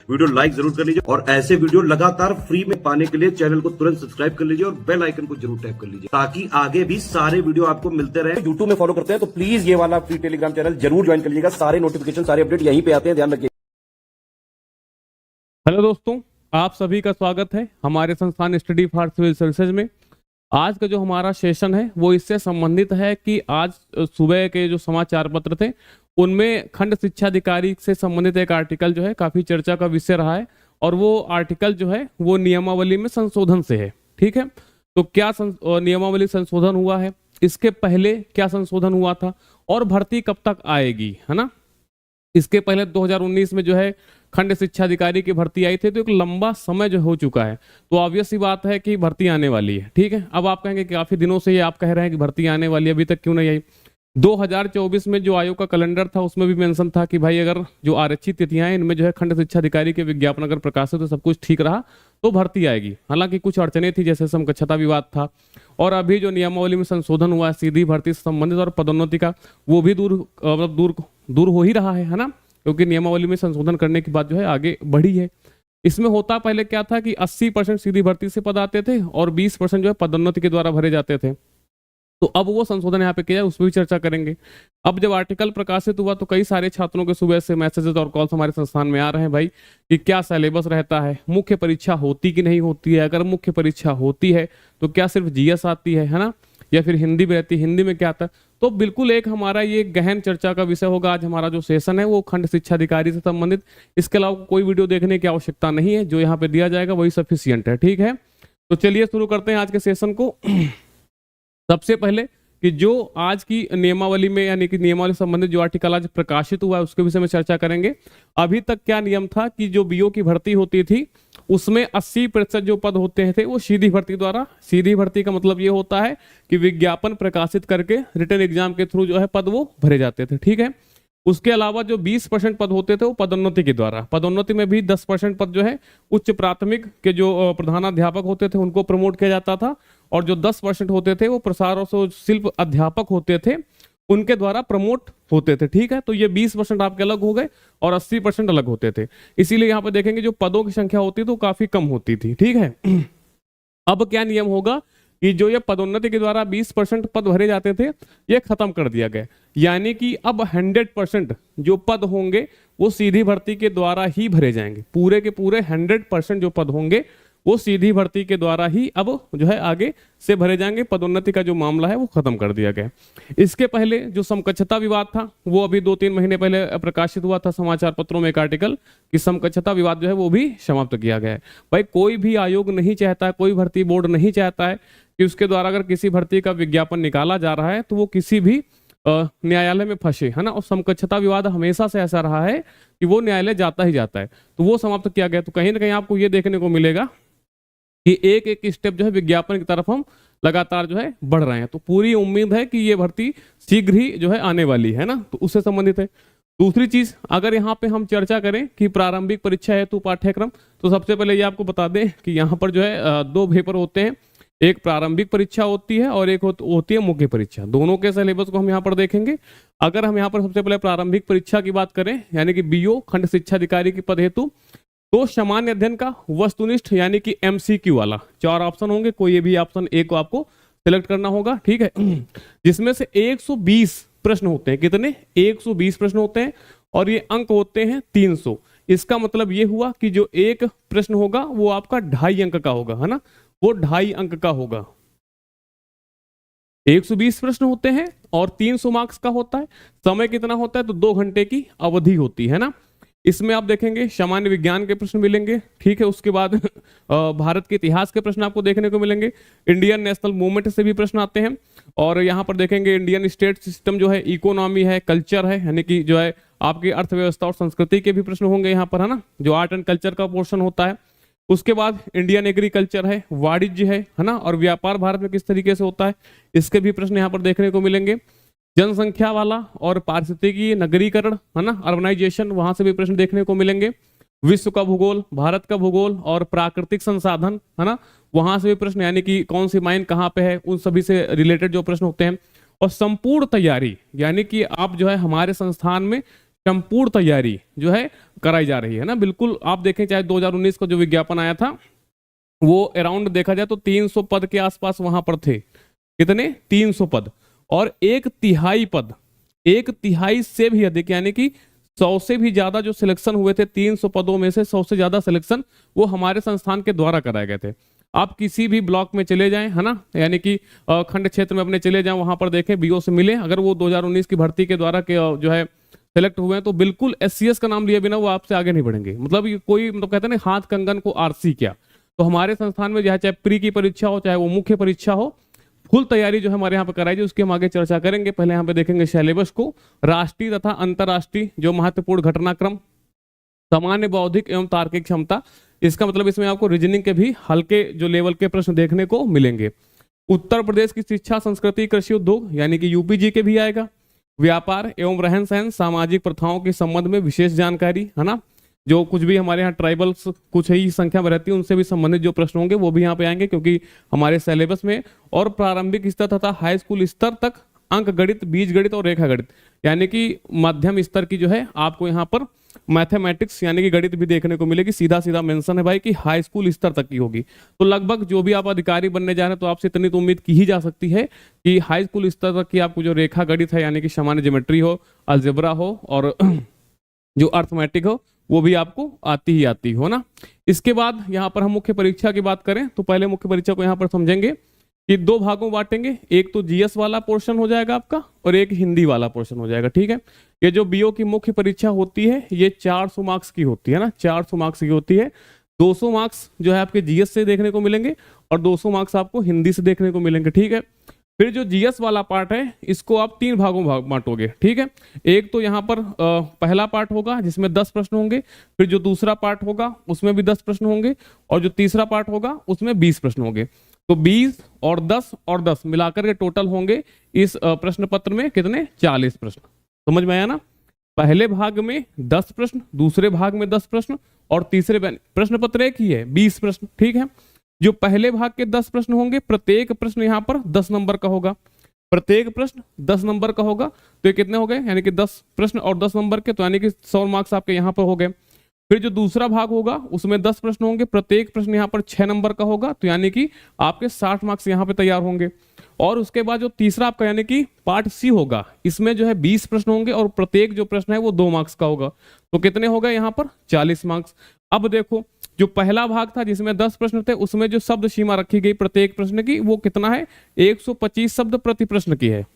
Video like जरूर कर लीजिए और ऐसे वीडियो लगातार फ्री में पाने के लिए चैनल को तुरंत सब्सक्राइब कर लीजिए और बेल आइकन को जरूर टैप कर लीजिए ताकि आगे भी सारे वीडियो आपको मिलते रहे। यूट्यूब में फॉलो करते हैं तो प्लीज ये वाला फ्री टेलीग्राम चैनल जरूर ज्वाइन कर लीजिएगा। सारे नोटिफिकेशन सारे अपडेट यहीं पे आते हैं, ध्यान रखिए। हेलो दोस्तों, आप सभी का स्वागत है हमारे संस्थान स्टडी फॉर सिविल सर्विसेज में। आज का जो हमारा सेशन है वो इससे संबंधित है कि आज सुबह के जो समाचार पत्र थे उनमें खंड शिक्षा अधिकारी से संबंधित एक आर्टिकल जो है काफी चर्चा का विषय रहा है और वो आर्टिकल जो है वो नियमावली में संशोधन से है। ठीक है, तो क्या नियमावली संशोधन हुआ है, इसके पहले क्या संशोधन हुआ था और भर्ती कब तक आएगी, है ना। इसके पहले 2019 में जो है खंड शिक्षा अधिकारी की भर्ती आई थी, तो एक लंबा समय जो हो चुका है, तो ऑब्वियस सी बात है कि भर्ती आने वाली है। ठीक है, अब आप कहेंगे कि काफी दिनों से ये आप कह रहे हैं कि भर्ती आने वाली है, अभी तक क्यों नहीं आई। 2024 में जो आयोग का कैलेंडर था उसमें भी मेंशन था कि भाई अगर जो आरक्षित तिथियां हैं इनमें जो है खंड शिक्षा अधिकारी के विज्ञापन अगर प्रकाशित तो सब कुछ ठीक रहा तो भर्ती आएगी। हालांकि कुछ अड़चने थी, जैसे समकक्षता विवाद था, और अभी जो नियमावली में संशोधन हुआ है सीधी भर्ती से संबंधित और पदोन्नति का, वो भी दूर हो ही रहा है ना, क्योंकि नियमावली में संशोधन करने के बाद जो है आगे बढ़ी है। इसमें होता पहले क्या था कि 80% सीधी भर्ती से पद आते थे और 20% जो है पदोन्नति के द्वारा भरे जाते थे। तो अब वो संशोधन यहाँ पे किया है, उस पर भी चर्चा करेंगे। अब जब आर्टिकल प्रकाशित हुआ तो कई सारे छात्रों के सुबह से मैसेजेस और कॉल्स हमारे संस्थान में आ रहे हैं भाई कि क्या सिलेबस रहता है, मुख्य परीक्षा होती कि नहीं होती है, अगर मुख्य परीक्षा होती है तो क्या सिर्फ जीएस आती है ना, या फिर हिंदी भी रहती है, हिंदी में क्या आता है। तो बिल्कुल एक हमारा ये गहन चर्चा का विषय होगा आज। हमारा जो सेशन है वो खंड शिक्षा अधिकारी से संबंधित, इसके अलावा कोई वीडियो देखने की आवश्यकता नहीं है, जो यहाँ पे दिया जाएगा वही सफिशियंट है। ठीक है, तो चलिए शुरू करते हैं आज के सेशन को। सबसे पहले कि जो आज की नियमावली में यानी कि नियमावली संबंधित जो आर्टिकल आज प्रकाशित हुआ है उसके विषय में चर्चा करेंगे। अभी तक क्या नियम था कि जो बीओ की भर्ती होती थी उसमें 80% जो पद होते थे वो सीधी भर्ती द्वारा, सीधी भर्ती का मतलब ये होता है कि विज्ञापन प्रकाशित करके रिटन एग्जाम के थ्रू जो है पद वो भरे जाते थे। ठीक है, उसके अलावा जो 20% पद होते थे वो पदोन्नति के द्वारा, पदोन्नति में भी 10% पद जो है उच्च प्राथमिक के जो प्रधानाध्यापक होते थे उनको प्रमोट किया जाता था, और जो 10% होते थे वो प्रसार और शिल्प अध्यापक होते थे उनके द्वारा प्रमोट होते थे। ठीक है, तो ये 20% आपके अलग हो गए और 80% अलग होते थे। इसीलिए यहाँ पे देखेंगे जो पदों की संख्या होती थी तो काफी कम होती थी। ठीक है, अब क्या नियम होगा कि जो ये पदोन्नति के द्वारा 20% पद भरे जाते थे ये खत्म कर दिया गया, यानी कि अब 100% जो पद होंगे वो सीधी भर्ती के द्वारा ही भरे जाएंगे। पूरे के पूरे 100% जो पद होंगे वो सीधी भर्ती के द्वारा ही अब जो है आगे से भरे जाएंगे। पदोन्नति का जो मामला है वो खत्म कर दिया गया। इसके पहले जो समकक्षता विवाद था वो अभी 2-3 महीने पहले प्रकाशित हुआ था समाचार पत्रों में एक आर्टिकल कि समकक्षता विवाद जो है वो भी समाप्त किया गया है। भाई कोई भी आयोग नहीं चाहता है, कोई भर्ती बोर्ड नहीं चाहता है कि उसके द्वारा अगर किसी भर्ती का विज्ञापन निकाला जा रहा है तो वो किसी भी न्यायालय में फंसे, है ना। और समकक्षता विवाद हमेशा से ऐसा रहा है कि वो न्यायालय जाता ही जाता है, तो वो समाप्त किया गया। तो कहीं ना कहीं आपको ये देखने को मिलेगा कि एक एक स्टेप जो है विज्ञापन की तरफ हम लगातार जो है बढ़ रहे हैं। तो पूरी उम्मीद है कि ये भर्ती शीघ्र ही जो है आने वाली है ना, तो उससे संबंधित है। दूसरी चीज अगर यहाँ पे हम चर्चा करें कि प्रारंभिक परीक्षा हेतु पाठ्यक्रम, तो सबसे पहले ये आपको बता दें कि यहाँ पर जो है 2 पेपर होते हैं, एक प्रारंभिक परीक्षा होती है और एक होती है मुख्य परीक्षा। दोनों के सिलेबस को हम यहाँ पर देखेंगे। अगर हम यहाँ पर सबसे पहले प्रारंभिक परीक्षा की बात करें यानी कि बीओ खंड शिक्षा अधिकारी के पद हेतु, तो सामान्य अध्ययन का वस्तुनिष्ठ यानी कि एमसीक्यू वाला 4 ऑप्शन होंगे, कोई भी ऑप्शन एक को आपको सिलेक्ट करना होगा। ठीक है, जिसमें से 120 प्रश्न होते हैं। कितने? 120 प्रश्न होते हैं और ये अंक होते हैं 300। इसका मतलब ये हुआ कि जो एक प्रश्न होगा वो आपका 2.5 अंक का होगा, है ना, वो 2.5 अंक का होगा। 120 प्रश्न होते हैं और 300 मार्क्स का होता है। समय कितना होता है? तो 2 घंटे की अवधि होती है ना। इसमें आप देखेंगे सामान्य विज्ञान के प्रश्न मिलेंगे। ठीक है, उसके बाद भारत के इतिहास के प्रश्न आपको देखने को मिलेंगे। इंडियन नेशनल मूवमेंट से भी प्रश्न आते हैं, और यहाँ पर देखेंगे इंडियन स्टेट सिस्टम जो है, इकोनॉमी है, कल्चर है, यानी कि जो है आपकी अर्थव्यवस्था और संस्कृति के भी प्रश्न होंगे यहाँ पर, है ना, जो आर्ट एंड कल्चर का पोर्शन होता है। उसके बाद इंडियन एग्रीकल्चर है, वाणिज्य है ना, और व्यापार भारत में किस तरीके से होता है इसके भी प्रश्न यहाँ पर देखने को मिलेंगे। जनसंख्या वाला और पारिस्थितिकी नगरीकरण, है ना, अर्बनाइजेशन, वहां से भी प्रश्न देखने को मिलेंगे। विश्व का भूगोल, भारत का भूगोल और प्राकृतिक संसाधन, है ना, वहां से भी प्रश्न, यानी कि कौन सी माइन कहाँ पे है, उन सभी से रिलेटेड जो प्रश्न होते हैं। और संपूर्ण तैयारी, यानी कि आप जो है हमारे संस्थान में संपूर्ण तैयारी जो है कराई जा रही है ना। बिल्कुल आप देखें, चाहे 2019 का जो विज्ञापन आया था वो अराउंड देखा जाए तो 300 पद के आसपास वहां पर थे। कितने? 300 पद। और एक तिहाई पद, एक तिहाई से भी अधिक, यानी कि 100 से भी ज्यादा जो सिलेक्शन हुए थे, 300 पदों में से 100 से ज्यादा सिलेक्शन वो हमारे संस्थान के द्वारा कराए गए थे। आप किसी भी ब्लॉक में चले जाएं, है ना, यानी कि खंड क्षेत्र में अपने चले जाएं, वहां पर देखें बीओ से मिले, अगर वो 2019 की भर्ती के द्वारा के जो है सेलेक्ट हुए हैं, तो बिल्कुल एससीएस का नाम लिए बिना वो आपसे आगे नहीं बढ़ेंगे। मतलब ये कोई, मतलब कहते हैं ना, हाथ कंगन को आरसी क्या। तो हमारे संस्थान में चाहे प्री की परीक्षा हो, चाहे वो मुख्य परीक्षा हो, फुल तैयारी जो है हमारे यहाँ पे कराई जाए, उसकी हम आगे चर्चा करेंगे। पहले यहाँ पे देखेंगे सिलेबस को, राष्ट्रीय तथा अंतर्राष्ट्रीय जो महत्वपूर्ण घटनाक्रम, सामान्य बौद्धिक एवं तार्किक क्षमता, इसका मतलब इसमें आपको रीजनिंग के भी हल्के जो लेवल के प्रश्न देखने को मिलेंगे। उत्तर प्रदेश की शिक्षा, संस्कृति, कृषि, उद्योग, यानी कि यूपीजी के भी आएगा। व्यापार एवं रहन सहन, सामाजिक प्रथाओं के संबंध में विशेष जानकारी, है ना, जो कुछ भी हमारे यहाँ ट्राइबल्स कुछ ही संख्या में रहती है उनसे भी संबंधित जो प्रश्न होंगे वो भी यहाँ पे आएंगे, क्योंकि हमारे सिलेबस में। और प्रारंभिक स्तर तथा हाई स्कूल स्तर तक अंक गणित, बीज गणित और रेखा गणित, यानी कि मध्यम स्तर की जो है आपको यहाँ पर मैथमेटिक्स यानी कि गणित भी देखने को मिलेगी। सीधा सीधा मेंशन है भाई कि हाई स्कूल स्तर तक की होगी। तो लगभग जो भी आप अधिकारी बनने जा रहे हैं, तो आपसे इतनी तो उम्मीद की ही जा सकती है कि हाई स्कूल स्तर तक की आपको जो रेखा गणित है, यानी कि सामान्य ज्योमेट्री हो, अलजेब्रा हो और जो अर्थमेटिक हो, वो भी आपको आती ही आती हो ना। इसके बाद यहाँ पर हम मुख्य परीक्षा की बात करें तो पहले मुख्य परीक्षा को यहाँ पर समझेंगे कि दो भागों बांटेंगे। एक तो जीएस वाला पोर्शन हो जाएगा आपका और एक हिंदी वाला पोर्शन हो जाएगा, ठीक है। ये जो बीओ की मुख्य परीक्षा होती है ये 400 मार्क्स की होती है ना, 400 मार्क्स की होती है। 200 मार्क्स जो है आपके जीएस से देखने को मिलेंगे और 200 मार्क्स आपको हिंदी से देखने को मिलेंगे, ठीक है। फिर जो जीएस वाला पार्ट है इसको आप 3 भागों बांटोगे, ठीक है। एक तो यहाँ पर पहला पार्ट होगा जिसमें 10 प्रश्न होंगे, फिर जो दूसरा पार्ट होगा उसमें भी 10 प्रश्न होंगे और जो तीसरा पार्ट होगा उसमें 20 प्रश्न होंगे। तो 20 और 10 और 10 मिलाकर के टोटल होंगे इस प्रश्न पत्र में कितने? 40 प्रश्न। समझ में आया ना? पहले भाग में 10 प्रश्न, दूसरे भाग में 10 प्रश्न और तीसरे प्रश्न पत्र एक ही है, 20 प्रश्न, ठीक है। जो पहले भाग के 10 प्रश्न होंगे, प्रत्येक प्रश्न यहाँ पर 10 नंबर का होगा, प्रत्येक प्रश्न 10 नंबर का होगा। तो ये कितने हो गए? यानी कि 10 प्रश्न और 10 नंबर के, तो यानी कि 100 मार्क्स आपके यहाँ पर हो गए। फिर जो दूसरा भाग होगा उसमें 10 प्रश्न होंगे, प्रत्येक प्रश्न यहाँ पर 6 नंबर का होगा, तो यानी कि आपके 60 मार्क्स यहाँ पे तैयार होंगे। और उसके बाद जो तीसरा आपका यानी कि पार्ट सी होगा, इसमें जो है 20 प्रश्न होंगे और प्रत्येक जो प्रश्न है वो 2 मार्क्स का होगा। तो कितने हो गए यहाँ पर? 40 मार्क्स। अब देखो, जो पहला भाग था जिसमें 10 प्रश्न थे, उसमें जो शब्द सीमा रखी गई प्रत्येक प्रश्न की वो कितना है? 125 शब्द प्रति प्रश्न की है।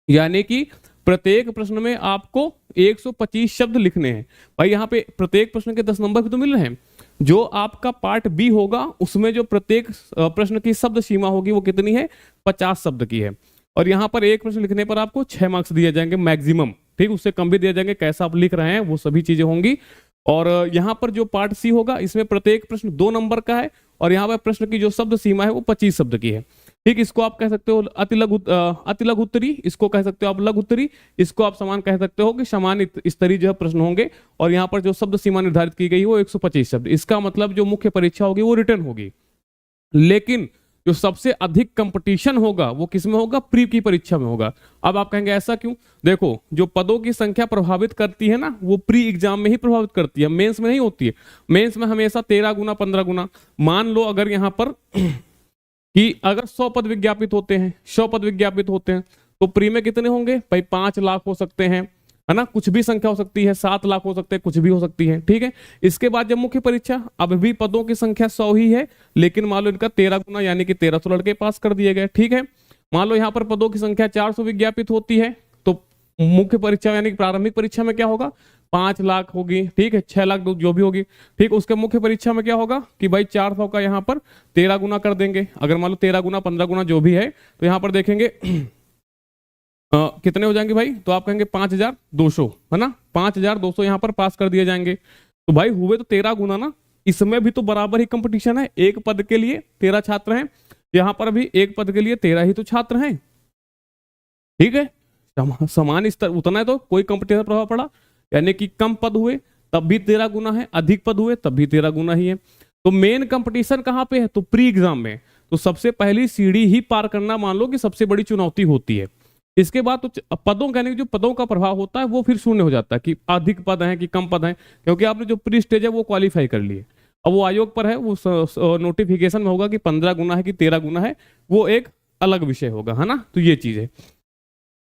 यानी कि प्रत्येक प्रश्न में आपको 125 शब्द लिखने हैं। भाई यहाँ पे प्रत्येक प्रश्न के 10 नंबर भी तो मिल रहे हैं। जो आपका पार्ट बी होगा उसमें जो प्रत्येक प्रश्न की शब्द सीमा होगी वो कितनी है? 50 शब्द की है। और यहाँ पर एक प्रश्न लिखने पर आपको 6 मार्क्स दिए जाएंगे मैक्सिमम, ठीक, उससे कम भी दिए जाएंगे, कैसा आप लिख रहे हैं वो सभी चीजें होंगी। और यहाँ पर जो पार्ट सी होगा इसमें प्रत्येक प्रश्न 2 नंबर का है और यहाँ पर प्रश्न की जो शब्द सीमा है वो 25 शब्द की है, ठीक। इसको आप कह सकते हो अति लघु उत्तरी, इसको कह सकते हो आप लघु उत्तरी, इसको आप समान कह सकते हो कि समान स्तरीय जो है प्रश्न होंगे। और यहाँ पर जो शब्द सीमा निर्धारित की गई है वो 125 शब्द। इसका मतलब जो मुख्य परीक्षा होगी वो रिटर्न होगी, लेकिन जो सबसे अधिक कंपटीशन होगा वो किसमें होगा? प्री की परीक्षा में होगा। अब आप कहेंगे ऐसा क्यों? देखो, जो पदों की संख्या प्रभावित करती है ना वो प्री एग्जाम में ही प्रभावित करती है, मेंस में नहीं होती है। मेंस में हमेशा 13 गुना 15 गुना। मान लो अगर यहाँ पर कि अगर 100 पद विज्ञापित होते हैं, 100 पद विज्ञापित होते हैं, तो प्री में कितने होंगे भाई? 5 लाख हो सकते हैं, है ना, कुछ भी संख्या हो सकती है, 7 लाख हो सकते हैं, कुछ भी हो सकती है, ठीक है। इसके बाद जब मुख्य परीक्षा, अब भी पदों की संख्या 100 ही है, लेकिन मान लो इनका 13 गुना यानी कि 1300 लड़के पास कर दिए गए, ठीक है। मान लो यहाँ पर पदों की संख्या 400 विज्ञापित होती है, तो मुख्य परीक्षा यानी कि प्रारंभिक परीक्षा में क्या होगा? 5 लाख होगी, ठीक है, 6 लाख जो भी होगी, ठीक। उसके मुख्य परीक्षा में क्या होगा कि भाई 400 का यहाँ पर 13 गुना कर देंगे। अगर मान लो 13 गुना 15 गुना जो भी है, तो यहाँ पर देखेंगे कितने हो जाएंगे भाई? तो आप कहेंगे 5200, है ना, 5200 यहाँ पर पास कर दिए जाएंगे। तो भाई हुए तो 13 गुना ना। इसमें भी तो बराबर ही कंपटीशन है, एक पद के लिए 13 छात्र हैं, यहाँ पर भी एक पद के लिए 13 ही तो छात्र हैं, ठीक है। समान स्तर उतना है तो कोई कंपटीशन प्रभाव पड़ा, यानी कि कम पद हुए तब भी 13 गुना है, अधिक पद हुए तब भी 13 गुना ही है। तो मेन कंपटीशन कहाँ पे है? तो प्री एग्जाम में। तो सबसे पहली सीढ़ी ही पार करना मान लो कि सबसे बड़ी चुनौती होती है। इसके बाद तो पदों का, यानी कि जो पदों का प्रभाव होता है वो फिर शून्य हो जाता है कि अधिक पद हैं कि कम पद हैं, क्योंकि आपने जो प्री स्टेज है वो क्वालिफाई कर लिए। अब वो आयोग पर है, वो नोटिफिकेशन में होगा कि 15 गुना है कि 13 गुना है, वो एक अलग विषय होगा, है ना। तो ये चीज है।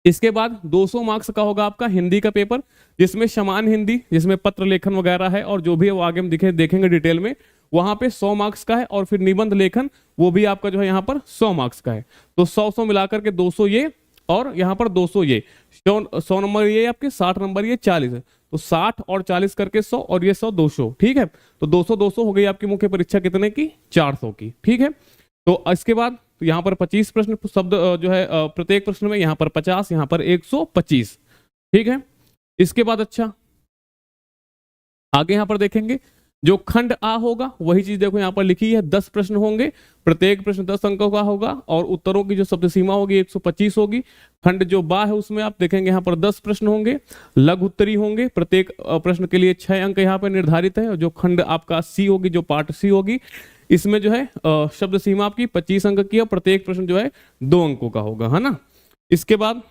इसके बाद 200 मार्क्स का होगा आपका हिंदी का पेपर, जिसमें समान हिंदी, जिसमें पत्र लेखन वगैरह है और जो भी है वो आगे हम देखेंगे डिटेल में। वहां पे 100 मार्क्स का है, और फिर निबंध लेखन वो भी आपका जो है यहाँ पर 100 मार्क्स का है। तो 100 मिलाकर के 200 ये, और यहाँ पर 200 ये, 100 नंबर ये आपके, 60 नंबर ये, 40 है। तो 60 और 40 करके 100, और ये 100 200, ठीक है। तो 200 200 हो गई आपकी मुख्य परीक्षा कितने की, 400 की, ठीक है। तो इसके बाद तो यहाँ पर 25 प्रश्न शब्द जो है प्रत्येक प्रश्न में, यहाँ पर 50, यहाँ पर 125, ठीक है। इसके बाद अच्छा आगे यहाँ पर देखेंगे जो खंड आ होगा वही चीज देखो यहाँ पर लिखी है, 10 प्रश्न होंगे, प्रत्येक प्रश्न 10 अंकों का होगा, और उत्तरों की जो शब्द सीमा होगी 125 होगी। खंड जो बा है उसमें आप देखेंगे यहाँ पर 10 प्रश्न होंगे, लघु उत्तरी होंगे, प्रत्येक प्रश्न के लिए 6 अंक यहाँ पर निर्धारित है। और जो खंड आपका सी होगी, जो पार्ट सी होगी, इसमें जो है शब्द सीमा आपकी 25 अंक की, और प्रत्येक प्रश्न जो है 2 अंकों का होगा, है ना। इसके बाद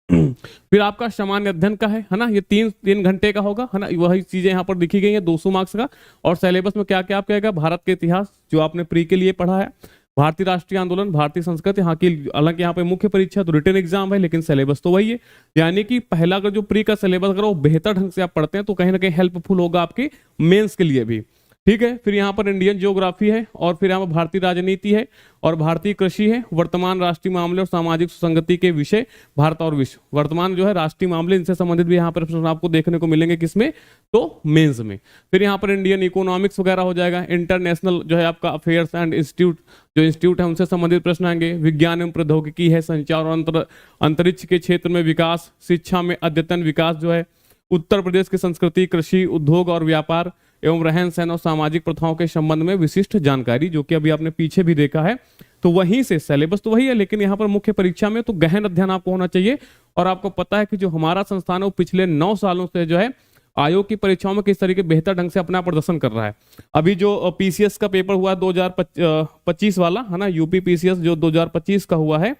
फिर आपका सामान्य अध्ययन का है ना, ये 3 घंटे का होगा, है ना। वही चीजें यहाँ पर लिखी गई हैं 200 मार्क्स का। और सिलेबस में क्या क्या आप कहेगा, भारत के इतिहास जो आपने प्री के लिए पढ़ा है, भारतीय राष्ट्रीय आंदोलन, भारतीय संस्कृति, यहाँ की, हालांकि यहाँ पे मुख्य परीक्षा तो रिटन एग्जाम है, लेकिन सिलेबस तो वही है। यानी कि पहला अगर जो प्री का सिलेबस अगर वो बेहतर ढंग से आप पढ़ते हैं तो कहीं ना कहीं हेल्पफुल होगा आपके मेंस के लिए भी, ठीक है। फिर यहाँ पर इंडियन ज्योग्राफी है, और फिर यहाँ पर भारतीय राजनीति है, और भारतीय कृषि है, वर्तमान राष्ट्रीय मामले और सामाजिक सुसंगति के विषय, भारत और विश्व, वर्तमान जो है राष्ट्रीय मामले, इनसे संबंधित भी यहाँ पर प्रश्न आपको देखने को मिलेंगे, किसमें, तो मेंस में। फिर यहाँ पर इंडियन इकोनॉमिक्स वगैरह हो जाएगा, इंटरनेशनल जो है आपका अफेयर्स एंड इंस्टीट्यूट, जो इंस्टीट्यूट है उनसे संबंधित प्रश्न आएंगे, विज्ञान एवं प्रौद्योगिकी है, संचार और अंतरिक्ष के क्षेत्र में विकास, शिक्षा में अद्यतन विकास जो है, उत्तर प्रदेश की संस्कृति, कृषि, उद्योग और व्यापार एवं रहन सहन और सामाजिक प्रथाओं के संबंध में विशिष्ट जानकारी, जो कि अभी आपने पीछे भी देखा है। तो वहीं से सिलेबस तो वही है, लेकिन यहाँ पर मुख्य परीक्षा में तो गहन अध्ययन आपको होना चाहिए। और आपको पता है कि जो हमारा संस्थान है वो पिछले 9 सालों से जो है आयोग की परीक्षाओं में किस तरीके बेहतर ढंग से अपना प्रदर्शन कर रहा है। अभी जो पीसीएस का पेपर हुआ 2025 वाला, है ना, यूपी पीसीएस जो 2025 का हुआ है,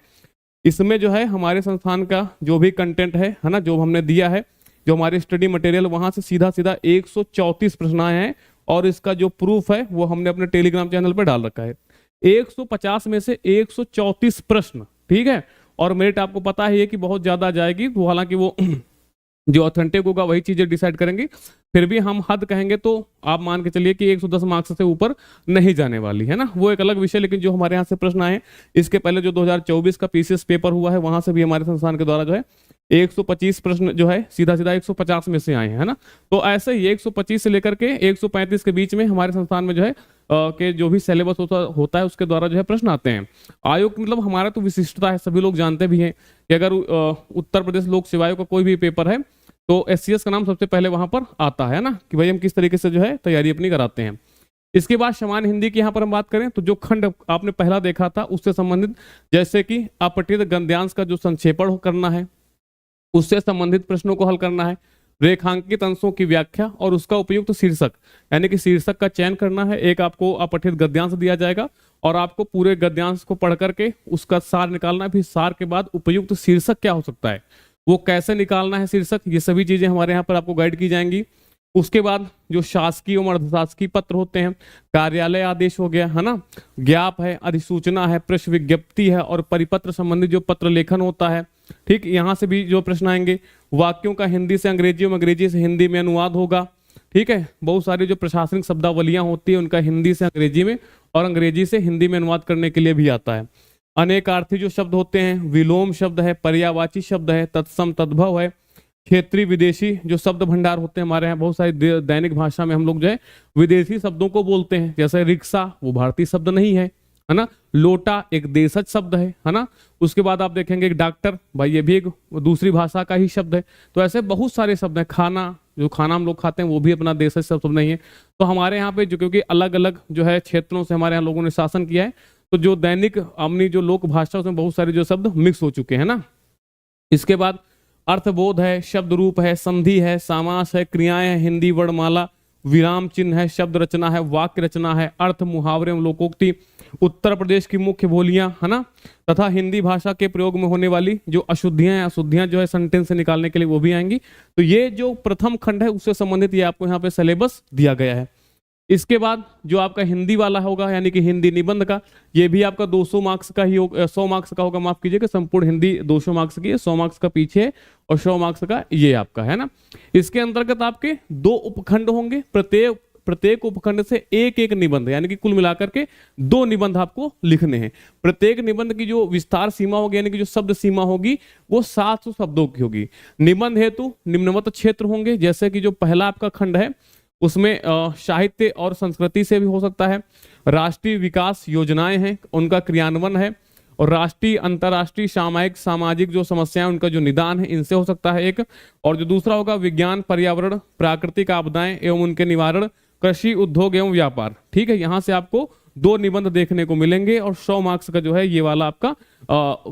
इसमें जो है हमारे संस्थान का जो भी कंटेंट है ना, जो हमने दिया है, जो हमारे स्टडी मटेरियल, वहां से सीधा सीधा 134 प्रश्न आए हैं। और इसका जो प्रूफ है वो हमने अपने टेलीग्राम चैनल पर डाल रखा है। 150 में से 134 प्रश्न, ठीक है। और मेरिट आपको पता है कि बहुत ज्यादा आ जाएगी, वो हालांकि वो जो ऑथेंटिक होगा वही चीजें डिसाइड करेंगी। फिर भी हम हद कहेंगे तो आप मान के चलिए कि 110 मार्क्स से ऊपर नहीं जाने वाली, है ना, वो एक अलग विषय। लेकिन जो हमारे यहाँ से प्रश्न आए, इसके पहले जो 2024 का पीसीएस पेपर हुआ है, वहां से भी हमारे संस्थान के द्वारा जो है 125 प्रश्न जो है सीधा सीधा 150 में से आए हैं, है ना। तो ऐसे ही 125 से लेकर के 135 के बीच में हमारे संस्थान में जो है के जो भी सिलेबस होता है उसके द्वारा जो है प्रश्न आते हैं। आयोग मतलब हमारा तो विशिष्टता है, सभी लोग जानते भी हैं कि अगर उत्तर प्रदेश लोक सेवा आयोग का कोई भी पेपर है तो एससीएस का नाम सबसे पहले वहां पर आता है ना, कि भाई हम किस तरीके से जो है तैयारी अपनी कराते हैं। इसके बाद समान हिंदी की यहाँ पर हम बात करें तो जो खंड आपने पहला देखा था उससे संबंधित, जैसे कि अपठित गद्यांश का जो संक्षेपण करना है, उससे संबंधित प्रश्नों को हल करना है, रेखांकित अंशों की व्याख्या और उसका उपयुक्त शीर्षक, यानी कि शीर्षक का चयन करना है। एक आपको अपठित गद्यांश दिया जाएगा और आपको पूरे गद्यांश को पढ़ करके उसका सार निकालना है। फिर सार के बाद उपयुक्त शीर्षक क्या हो सकता है, वो कैसे निकालना है शीर्षक, ये सभी चीजें हमारे यहाँ पर आपको गाइड की जाएंगी। उसके बाद जो शासकीय और अर्धशासकीय पत्र होते हैं, कार्यालय आदेश हो गया, है ना, ज्ञाप है, अधिसूचना है, प्रश्न विज्ञप्ति है और परिपत्र संबंधित जो पत्र लेखन होता है, ठीक, यहाँ से भी जो प्रश्न आएंगे। वाक्यों का हिंदी से अंग्रेजी और अंग्रेजी से हिंदी में अनुवाद होगा, ठीक है। बहुत सारी जो प्रशासनिक शब्दावलियां होती है उनका हिंदी से अंग्रेजी में और अंग्रेजी से हिंदी में अनुवाद करने के लिए भी आता है। अनेकार्थी जो शब्द होते हैं, विलोम शब्द है, पर्यायवाची शब्द है, तत्सम तद्भव है, क्षेत्रीय विदेशी जो शब्द भंडार होते हैं हमारे यहाँ, बहुत सारी दैनिक भाषा में हम लोग जो है विदेशी शब्दों को बोलते हैं, जैसे रिक्शा वो भारतीय शब्द नहीं है, है ना, लोटा एक देशज शब्द है ना। उसके बाद आप देखेंगे एक डॉक्टर, भाई ये भी एक दूसरी भाषा का ही शब्द है। तो ऐसे बहुत सारे शब्द हैं। खाना, जो खाना हम लोग खाते हैं वो भी अपना देशज शब्द नहीं है। तो हमारे यहाँ पे जो क्योंकि अलग अलग जो है क्षेत्रों से हमारे यहाँ लोगों ने शासन किया है, तो जो दैनिक अपनी जो लोक भाषा उसमें बहुत सारे जो शब्द मिक्स हो चुके हैं ना। इसके बाद अर्थबोध है, शब्द रूप है, संधि है, समास है, क्रियाएं हैं, हिंदी वर्णमाला, विराम चिन्ह है, शब्द रचना है, वाक्य रचना है, अर्थ, मुहावरे एवं लोकोक्ति, उत्तर प्रदेश की मुख्य बोलियां, है ना, तथा हिंदी भाषा के प्रयोग में होने वाली जो अशुद्धियां हैं, अशुद्धियां जो है सेंटेंस से निकालने के लिए वो भी आएंगी। तो ये जो प्रथम खंड है उससे संबंधित ये आपको यहाँ पे सिलेबस दिया गया है। इसके बाद जो आपका हिंदी वाला होगा यानी कि हिंदी निबंध का, ये भी आपका 200 मार्क्स का ही होगा, 100 मार्क्स का होगा, माफ कीजिएगा, संपूर्ण हिंदी 200 मार्क्स की है, 100 मार्क्स का पीछे है और 100 मार्क्स का ये आपका है ना। इसके अंतर्गत आपके 2 उपखंड होंगे, प्रत्येक उपखंड से एक एक निबंध, यानी कि कुल मिलाकर के 2 निबंध आपको लिखने हैं। प्रत्येक निबंध की जो विस्तार सीमा होगी यानी कि जो शब्द सीमा होगी वो 700 शब्दों की होगी। निबंध हेतु निम्नवत क्षेत्र होंगे, जैसे कि जो पहला आपका खंड है उसमें साहित्य और संस्कृति से भी हो सकता है, राष्ट्रीय विकास योजनाएं हैं उनका क्रियान्वयन है, और राष्ट्रीय अंतर्राष्ट्रीय सामायिक सामाजिक जो समस्याएं उनका जो निदान है इनसे हो सकता है एक। और जो दूसरा होगा विज्ञान, पर्यावरण, प्राकृतिक आपदाएं एवं उनके निवारण, कृषि, उद्योग एवं व्यापार। ठीक है, यहां से आपको 2 निबंध देखने को मिलेंगे और 100 मार्क्स का जो है ये वाला आपका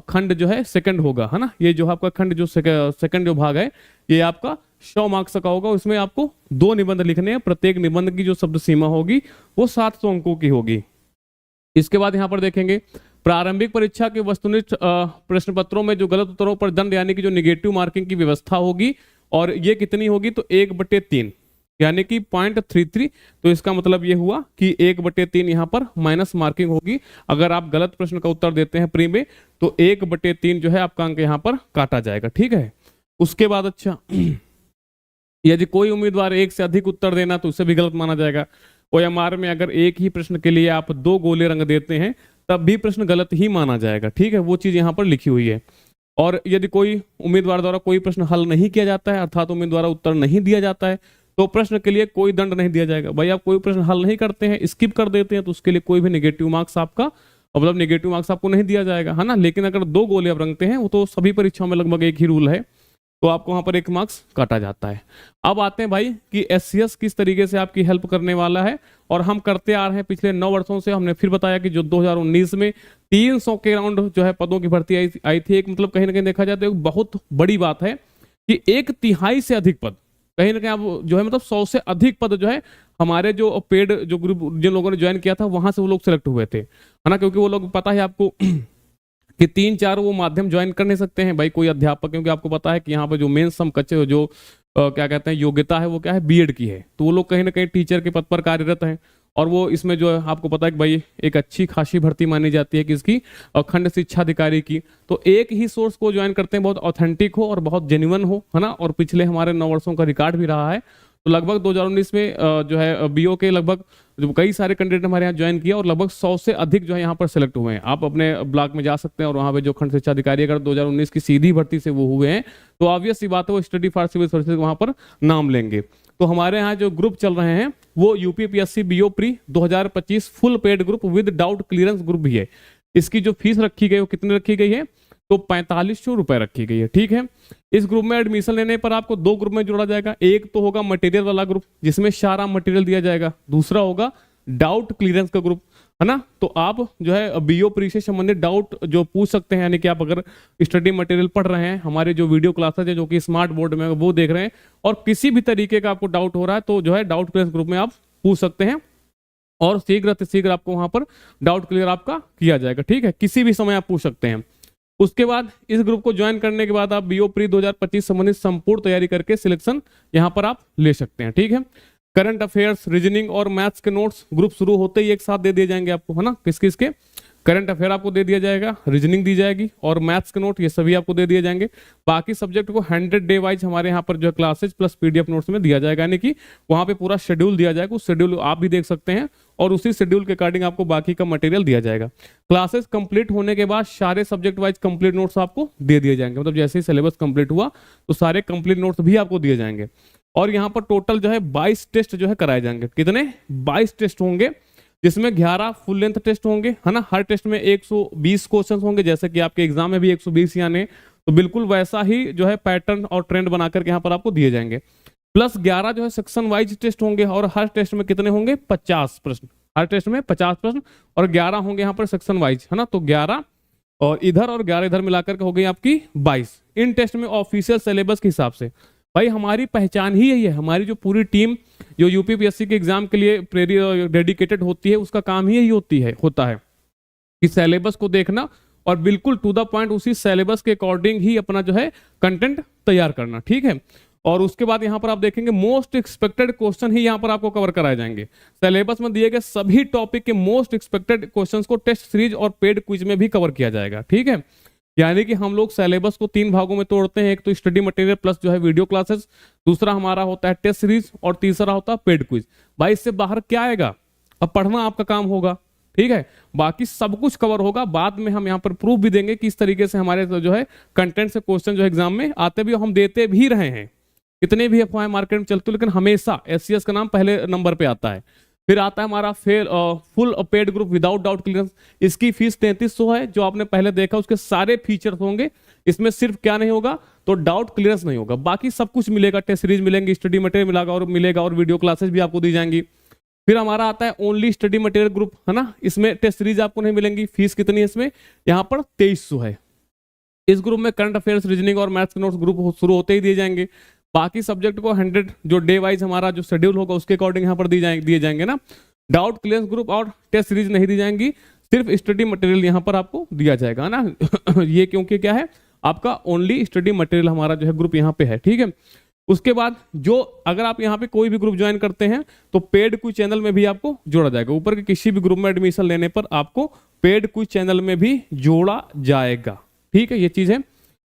खंड जो है सेकंड होगा, है ना। ये जो आपका खंड जो सेकंड जो भाग है ये आपका 100 मार्क्स का होगा। उसमें आपको 2 निबंध लिखने हैं, प्रत्येक निबंध की जो शब्द सीमा होगी वो 700 अंकों की होगी। इसके बाद यहाँ पर देखेंगे प्रारंभिक परीक्षा के वस्तुनिष्ठ प्रश्न पत्रों में जो गलत उत्तरों पर दंड यानी कि जो निगेटिव मार्किंग की व्यवस्था होगी, और ये कितनी होगी तो 1/3 यानी कि 0.33। तो इसका मतलब ये हुआ कि 1/3 यहाँ पर माइनस मार्किंग होगी। अगर आप गलत प्रश्न का उत्तर देते हैं प्री में तो 1/3 जो है आपका अंक यहाँ पर काटा जाएगा। ठीक है, उसके बाद अच्छा यदि कोई उम्मीदवार 1 से अधिक उत्तर देना तो उसे भी गलत माना जाएगा। OMR में अगर एक ही प्रश्न के लिए आप 2 गोले रंग देते हैं तब भी प्रश्न गलत ही माना जाएगा। ठीक है, वो चीज यहाँ पर लिखी हुई है। और यदि कोई उम्मीदवार द्वारा कोई प्रश्न हल नहीं किया जाता है अर्थात उम्मीदवार द्वारा उत्तर नहीं दिया जाता है तो प्रश्न के लिए कोई दंड नहीं दिया जाएगा। भाई आप कोई प्रश्न हल नहीं करते हैं, स्किप कर देते हैं, तो उसके लिए कोई भी नेगेटिव मार्क्स आपका मतलब नेगेटिव मार्क्स आपको नहीं दिया जाएगा, है ना। लेकिन अगर 2 गोले आप रंगते हैं, वो तो सभी परीक्षाओं में लगभग एक ही रूल है, तो आपको वहां पर 1 मार्क्स काटा जाता है। अब आते हैं भाई कि SCS किस तरीके से आपकी हेल्प करने वाला है, और हम करते आ रहे हैं पिछले 9 वर्षों से। हमने फिर बताया कि जो 2019 में 300 के राउंड जो है पदों की भर्ती आई थी, एक मतलब कहीं ना कहीं देखा जाए तो एक बहुत बड़ी बात है कि 1/3 से अधिक पद, कहीं ना कहीं आप जो है मतलब 100 से अधिक पद जो है हमारे जो पेड जो ग्रुप जिन लोगों ने ज्वाइन किया था वहां से वो लोग सिलेक्ट हुए थे, है ना। क्योंकि वो लोग पता है आपको कि 3-4 वो माध्यम ज्वाइन कर नहीं सकते हैं भाई कोई अध्यापक, क्योंकि आपको पता है कि यहाँ पर जो मेन सम कच्चे जो क्या कहते हैं योग्यता है वो क्या है बीएड की है। तो वो लोग कहीं ना कहीं टीचर के पद पर कार्यरत हैं, और वो इसमें जो है आपको पता है कि भाई एक अच्छी खासी भर्ती मानी जाती है किसकी, खंड शिक्षा अधिकारी की। तो एक ही सोर्स को ज्वाइन करते हैं, बहुत ऑथेंटिक हो और बहुत जेन्युइन हो, है ना। और पिछले हमारे 9 वर्षों का रिकॉर्ड भी रहा है। तो लगभग 2019 में जो है बीओ के लगभग जो कई सारे कैंडिडेट हमारे यहाँ ज्वाइन किया और लगभग 100 से अधिक जो है यहाँ पर सिलेक्ट हुए हैं। आप अपने ब्लॉक में जा सकते हैं और वहाँ पे जो खंड शिक्षा अधिकारी अगर 2019 की सीधी भर्ती से वो हुए हैं तो ऑब्वियस सी बात है वो स्टडी फॉर सिविल सर्विसेज वहाँ पर नाम लेंगे। तो हमारे यहाँ जो ग्रुप चल रहे हैं वो UPPSC BO pre 2025 full paid group with doubt clearance group भी है। इसकी जो फीस रखी गई वो कितनी रखी गई है तो 4500 रुपए रखी गई है। ठीक है, इस ग्रुप में एडमिशन लेने पर आपको 2 ग्रुप में जोड़ा जाएगा। एक तो होगा मटेरियल वाला ग्रुप जिसमें सारा मटेरियल दिया जाएगा, दूसरा होगा डाउट क्लियरेंस का ग्रुप, है ना। तो आप जो है बीओ प्री से संबंधित डाउट जो पूछ सकते हैं, यानी कि आप अगर स्टडी मटेरियल पढ़ रहे हैं, हमारे जो वीडियो क्लासेज है जो कि स्मार्ट बोर्ड में वो देख रहे हैं, और किसी भी तरीके का आपको डाउट हो रहा है तो जो है डाउट क्लियरेंस ग्रुप में आप पूछ सकते हैं और शीघ्र आपको वहां पर डाउट क्लियर आपका किया जाएगा। ठीक है, किसी भी समय आप पूछ सकते हैं। उसके बाद इस ग्रुप को ज्वाइन करने के बाद आप बीओ प्री 2025 संबंधित संपूर्ण तैयारी करके सिलेक्शन यहां पर आप ले सकते हैं। ठीक है, करंट अफेयर्स, रीजनिंग और मैथ्स के नोट्स ग्रुप शुरू होते ही एक साथ दे दिए जाएंगे आपको, है ना। किसके करंट अफेयर आपको दे दिया जाएगा, रीजनिंग दी जाएगी और मैथ्स के नोट ये सभी आपको दे दिए जाएंगे। बाकी सब्जेक्ट को 100 डे वाइज हमारे यहाँ पर जो है क्लासेज प्लस पीडीएफ नोट्स में दिया जाएगा, यानी कि वहां पे पूरा शेड्यूल दिया जाएगा। उस शेड्यूल आप भी देख सकते हैं और उसी शेड्यूल के अकॉर्डिंग आपको बाकी का मटेरियल दिया जाएगा। क्लासेस कंप्लीट होने के बाद सारे सब्जेक्ट वाइज कंप्लीट नोट्स आपको दे दिए जाएंगे, मतलब जैसे ही सिलेबस कंप्लीट हुआ तो सारे कंप्लीट नोट्स भी आपको दिए जाएंगे। और यहाँ पर टोटल जो है 22 टेस्ट जो है कराए जाएंगे। कितने 22 टेस्ट होंगे, जिसमें 11 फुल लेंथ टेस्ट होंगे, है ना। हर टेस्ट में 120 क्वेश्चन होंगे, जैसे कि आपके एग्जाम में भी 120 आने, तो बिल्कुल वैसा ही जो है पैटर्न और ट्रेंड बनाकर के यहाँ पर आपको दिए जाएंगे। प्लस 11 जो है सेक्शन वाइज टेस्ट होंगे और हर टेस्ट में कितने होंगे 50 प्रश्न, हर टेस्ट में 50 प्रश्न और 11 होंगे यहाँ पर सेक्शन वाइज, है ना। तो 11 और 11 इधर मिलाकर के हो गई आपकी 22। इन टेस्ट में ऑफिशियल सिलेबस के हिसाब से भाई हमारी पहचान ही यही है, हमारी जो पूरी टीम जो यूपीपीएससी के एग्जाम के लिए डेडिकेटेड होती है, उसका काम ही यही होता है कि सिलेबस को देखना और बिल्कुल टू द पॉइंट उसी सिलेबस के अकॉर्डिंग ही अपना जो है कंटेंट तैयार करना, ठीक है। और उसके बाद यहाँ पर आप देखेंगे मोस्ट एक्सपेक्टेड क्वेश्चन ही यहाँ पर आपको कवर कराए जाएंगे। सिलेबस में दिए गए सभी टॉपिक के मोस्ट एक्सपेक्टेड क्वेश्चंस को टेस्ट सीरीज और पेड क्विज में भी कवर किया जाएगा, ठीक है। यानी कि हम लोग सिलेबस को 3 भागों में तोड़ते हैं, एक तो स्टडी मटेरियल प्लस जो है वीडियो क्लासेस, दूसरा हमारा होता है टेस्ट सीरीज और तीसरा होता है पेड क्विज। भाई इससे बाहर क्या आएगा, अब पढ़ना आपका काम होगा, ठीक है। बाकी सब कुछ कवर होगा, बाद में हम यहाँ पर प्रूफ भी देंगे कि इस तरीके से हमारे जो है कंटेंट से क्वेश्चन जो एग्जाम में आते भी, हम देते भी रहे हैं। कितने भी अफवाहें मार्केट में चलते, लेकिन हमेशा एससीएस का नाम पहले नंबर पे आता है। फिर आता है हमारा full paid group without doubt clearance, इसकी फीस 3300 है। जो आपने पहले देखा उसके सारे फीचर्स होंगे, इसमें सिर्फ क्या नहीं होगा तो डाउट क्लियरेंस नहीं होगा, बाकी सब कुछ मिलेगा। टेस्ट सीरीज मिलेंगी, स्टडी मटेरियल मिलेगा और वीडियो क्लासेस भी आपको दी जाएंगी। फिर हमारा आता है ओनली स्टडी मटेरियल ग्रुप, है ना, इसमें टेस्ट सीरीज आपको नहीं मिलेंगी। फीस कितनी है इसमें, यहाँ पर 2300 है। इस ग्रुप में करंट अफेयर्स, रीजनिंग और मैथ्स के नोट्स ग्रुप शुरू होते ही दिए जाएंगे। बाकी सब्जेक्ट को 100 जो डे वाइज हमारा जो शेड्यूल होगा उसके अकॉर्डिंग यहाँ पर दिए जाएंगे ना। डाउट क्लियरेंस ग्रुप और टेस्ट सीरीज नहीं दी जाएंगी, सिर्फ स्टडी मटेरियल यहाँ पर आपको दिया जाएगा ना। ये क्योंकि क्या है, आपका ओनली स्टडी मटेरियल हमारा जो है ग्रुप यहाँ पे है, ठीक है। उसके बाद जो अगर आप यहाँ पे कोई भी ग्रुप ज्वाइन करते हैं तो पेड क्विज चैनल में भी आपको जोड़ा जाएगा। ऊपर के किसी भी ग्रुप में एडमिशन लेने पर आपको पेड क्विज चैनल में भी जोड़ा जाएगा, ठीक है। ये चीज है।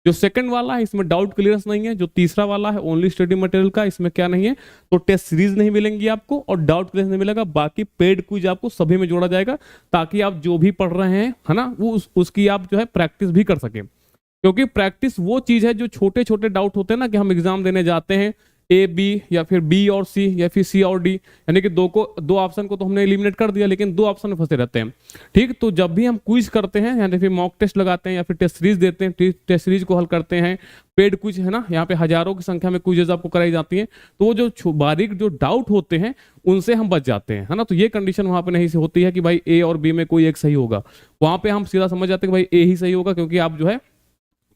जो सेकंड वाला है इसमें डाउट क्लियरेंस नहीं है। जो तीसरा वाला है ओनली स्टडी मटेरियल का, इसमें क्या नहीं है तो टेस्ट सीरीज नहीं मिलेंगी आपको और डाउट क्लियरेंस नहीं मिलेगा। बाकी पेड क्विज आपको सभी में जोड़ा जाएगा, ताकि आप जो भी पढ़ रहे हैं, है ना, वो उसकी आप जो है प्रैक्टिस भी कर सके। क्योंकि प्रैक्टिस वो चीज है जो छोटे छोटे डाउट होते हैं ना, कि हम एग्जाम देने जाते हैं ए बी या फिर बी और सी या फिर सी और डी, यानी कि दो ऑप्शन को तो हमने एलिमिनेट कर दिया, लेकिन 2 ऑप्शन में फंसे रहते हैं, ठीक। तो जब भी हम क्विज करते हैं यानी फिर मॉक टेस्ट लगाते हैं या फिर टेस्ट सीरीज देते हैं, टेस्ट सीरीज को हल करते हैं, पेड क्विज है ना, यहाँ पे हजारों की संख्या में क्विजेज आपको कराई जाती हैं, तो वो जो बारीक जो डाउट होते हैं उनसे हम बच जाते हैं, है ना। तो ये कंडीशन वहां पे नहीं होती है कि भाई ए और बी में कोई एक सही होगा, वहां पे हम सीधा समझ जाते हैं कि भाई ए ही सही होगा, क्योंकि आप जो है,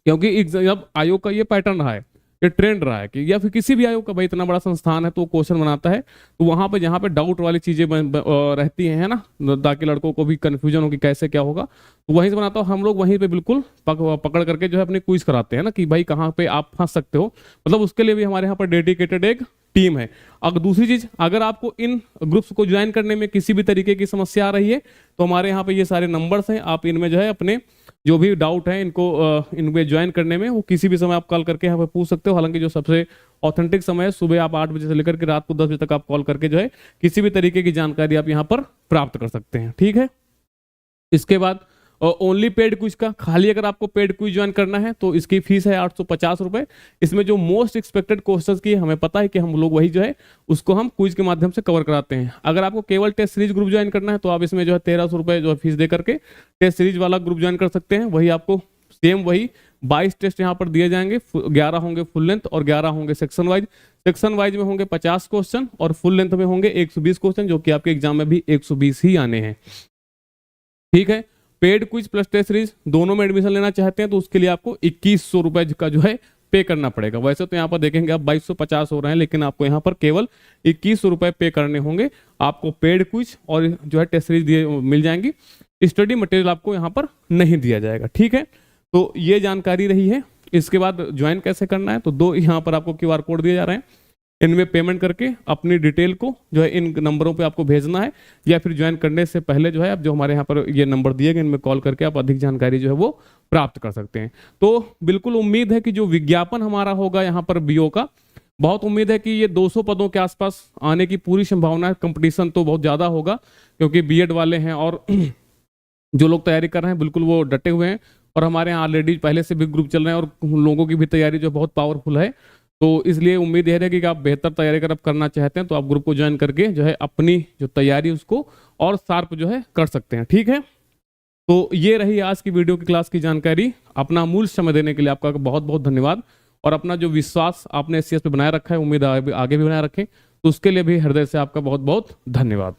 क्योंकि जब आयोग का ये पैटर्न रहा है, ये ट्रेंड रहा है कि या फिर किसी भी आयोग का, भाई इतना बड़ा संस्थान है तो क्वेश्चन बनाता है, तो वहां पे जहां पे डाउट वाली चीजें रहती हैं, है ना, ताकि लड़कों को भी कंफ्यूजन हो कि कैसे क्या होगा, तो वहीं से बनाता हूँ। हम लोग वहीं पे बिल्कुल पकड़ करके जो है अपनी क्विज कराते हैं ना, कि भाई कहाँ पे आप फंस सकते हो, मतलब उसके लिए भी हमारे यहाँ पर डेडिकेटेड एक टीम है। अगर दूसरी चीज, अगर आपको इन ग्रुप्स को ज्वाइन करने में किसी भी तरीके की समस्या आ रही है तो हमारे यहाँ पे ये सारे नंबर्स हैं, आप इनमें जो है अपने जो भी डाउट है इनको इनमें ज्वाइन करने में वो किसी भी समय आप कॉल करके यहाँ पे पूछ सकते हो। हालांकि जो सबसे ऑथेंटिक समय है सुबह आप 8 बजे से लेकर के रात को 10 बजे तक आप कॉल करके जो है किसी भी तरीके की जानकारी आप यहाँ पर प्राप्त कर सकते हैं, ठीक है। इसके बाद ओनली पेड क्विज का, खाली अगर आपको पेड क्विज ज्वाइन करना है तो इसकी फीस है 850 रुपए। इसमें जो मोस्ट एक्सपेक्टेड क्वेश्चंस की हमें पता है कि हम लोग वही जो है उसको हम क्विज के माध्यम से कवर कराते हैं। अगर आपको केवल टेस्ट सीरीज ग्रुप ज्वाइन करना है तो आप इसमें जो है 1300 रुपए जो है फीस दे करके टेस्ट सीरीज वाला ग्रुप ज्वाइन कर सकते हैं। वही आपको सेम वही 22 टेस्ट यहाँ पर दिए जाएंगे, 11 होंगे फुल लेंथ और 11 होंगे सेक्शन वाइज। सेक्शन वाइज में होंगे 50 क्वेश्चन और फुल लेंथ में होंगे 120 क्वेश्चन, जो कि आपके एग्जाम में भी 120 ही आने हैं, ठीक है। Paid quiz plus test series दोनों में एडमिशन लेना चाहते हैं तो उसके लिए आपको 2100 रुपए का जो है पे करना पड़ेगा। वैसे तो यहाँ पर देखेंगे आप 2250 हो रहे हैं, लेकिन आपको यहाँ पर केवल 2100 रुपए पे करने होंगे। आपको पेड क्विज और जो है टेस्ट सीरीज मिल जाएंगी, स्टडी मटेरियल आपको यहाँ पर नहीं दिया जाएगा, ठीक है। तो ये जानकारी रही है। इसके बाद ज्वाइन कैसे करना है, तो 2 यहाँ पर आपको QR कोड दिए जा रहे हैं, इनमें पेमेंट करके अपनी डिटेल को जो है इन नंबरों पे आपको भेजना है, या फिर ज्वाइन करने से पहले जो है आप जो हमारे यहाँ पर ये नंबर दिए गए इनमें कॉल करके आप अधिक जानकारी जो है वो प्राप्त कर सकते हैं। तो बिल्कुल उम्मीद है कि जो विज्ञापन हमारा होगा यहाँ पर बीओ का, बहुत उम्मीद है कि ये 200 पदों के आसपास आने की पूरी संभावना है। कंपटीशन तो बहुत ज़्यादा होगा क्योंकि बीएड वाले हैं और जो लोग तैयारी कर रहे हैं बिल्कुल वो डटे हुए हैं, और हमारे यहाँ ऑलरेडी पहले से भी ग्रुप चल रहे हैं और लोगों की भी तैयारी जो बहुत पावरफुल है। तो इसलिए उम्मीद यह रहेगी कि आप बेहतर तैयारी अगर आप करना चाहते हैं तो आप ग्रुप को ज्वाइन करके जो है अपनी जो तैयारी उसको और शार्प जो है कर सकते हैं, ठीक है। तो ये रही आज की वीडियो की क्लास की जानकारी। अपना अमूल्य समय देने के लिए आपका बहुत बहुत धन्यवाद, और अपना जो विश्वास आपने एससीएस पे बनाए रखा है उम्मीद आगे भी बनाए रखें, तो उसके लिए भी हृदय से आपका बहुत बहुत धन्यवाद।